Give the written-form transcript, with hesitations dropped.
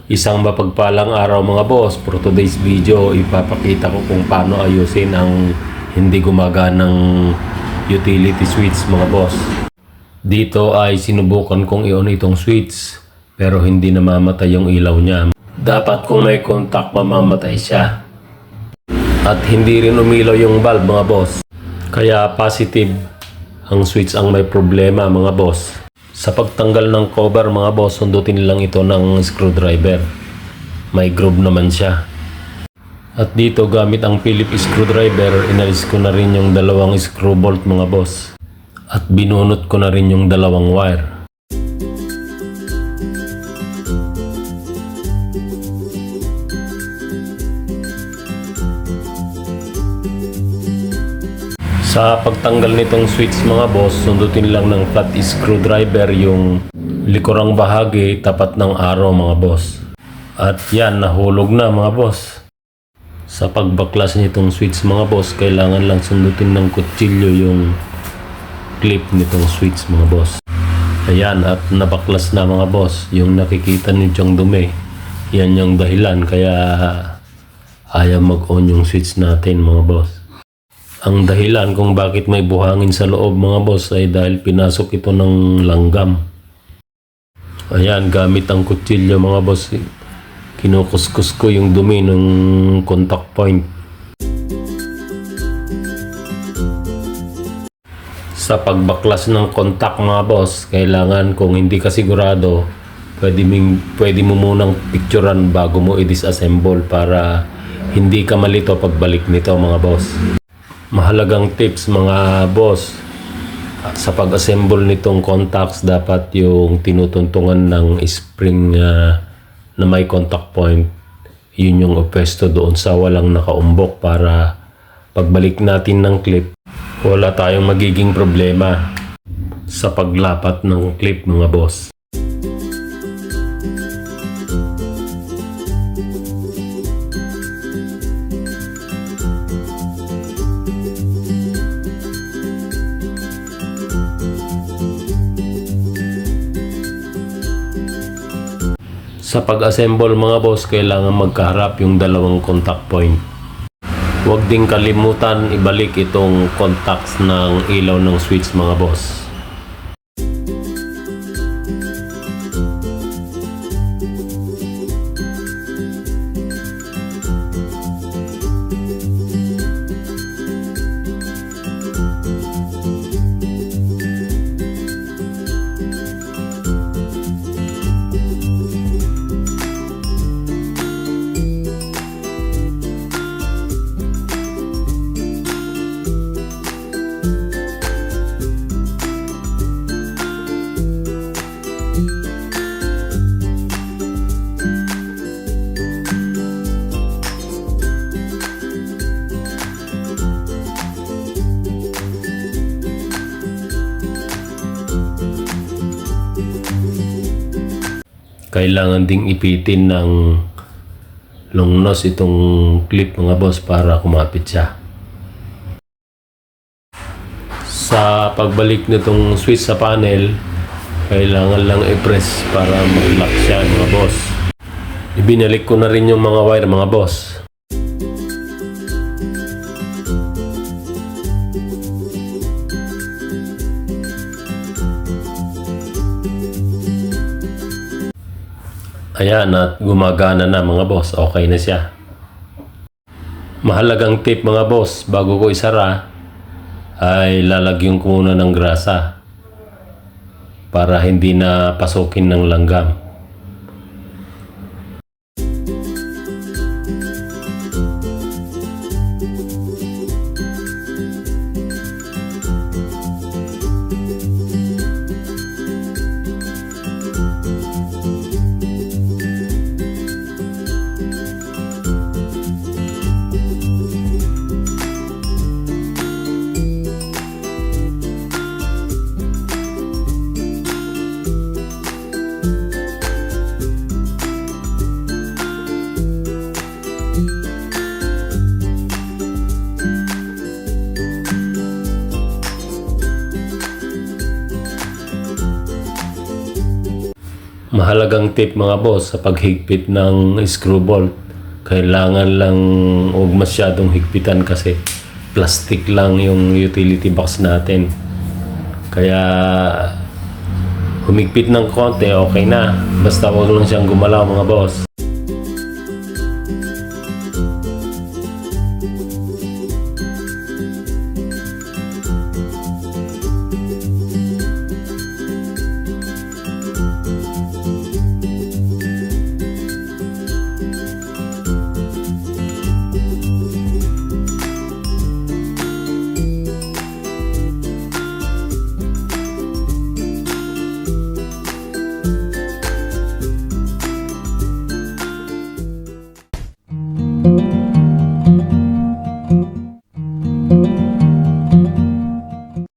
Isang mapagpalang araw mga boss. For today's video, ipapakita ko kung paano ayusin ang hindi gumaganang utility switch mga boss. Dito ay sinubukan kong i-on itong switch pero hindi namamatay yung ilaw niya. Dapat kung may contact mamamatay siya. At hindi rin umilaw yung bulb mga boss. Kaya positive ang switch ang may problema mga boss. Sa pagtanggal ng cover mga boss, sundutin lang ito ng screwdriver. May groove naman siya. At dito gamit ang Phillips screwdriver, inalis ko na rin yung dalawang screw bolt mga boss. At binunot ko na rin yung dalawang wire. Sa pagtanggal nitong switch mga boss, sundutin lang ng flat screwdriver yung likurang bahagi tapat ng arrow mga boss. At yan, nahulog na mga boss. Sa pagbaklas nitong switch mga boss, kailangan lang sundutin ng kutsilyo yung clip nitong switch mga boss. Ayan, at nabaklas na mga boss. Yung nakikita nityong dumi, yan yung dahilan kaya ayaw mag-on yung switch natin mga boss. Ang dahilan kung bakit may buhangin sa loob mga boss ay dahil pinasok ito ng langgam. Ayan, gamit ang kutsilyo mga boss, kinukuskus ko yung dumi ng contact point. Sa pagbaklas ng contact mga boss, kailangan kung hindi ka sigurado, pwede mo munang picturean bago mo i-disassemble para hindi ka malito pagbalik nito mga boss. Mahalagang tips mga boss, sa pag-assemble nitong contacts, dapat yung tinutuntungan ng spring na may contact point, yun yung pwesto doon sa walang nakaumbok para pagbalik natin ng clip, wala tayong magiging problema sa paglapat ng clip mga boss. Sa pag-assemble mga boss, kailangan magkaharap yung dalawang contact point. Huwag din kalimutan ibalik itong contacts ng ilaw ng switch mga boss. Kailangan ding ipitin ng long nose itong clip mga boss para kumapit siya. Sa pagbalik nitong switch sa panel, kailangan lang i-press para mag-lock siya mga boss. Ibinalik ko na rin yung mga wire mga boss. Ayan, at gumagana na mga boss. Okay na siya. Mahalagang tip mga boss, bago ko isara ay lalagyan ko muna ng grasa para hindi na pasukin ng langgam. Mahalagang tip mga boss sa paghigpit ng screw bolt. Kailangan lang huwag masyadong higpitan kasi plastic lang yung utility box natin. Kaya humigpit ng konti, okay na. Basta huwag lang siyang gumalaw mga boss.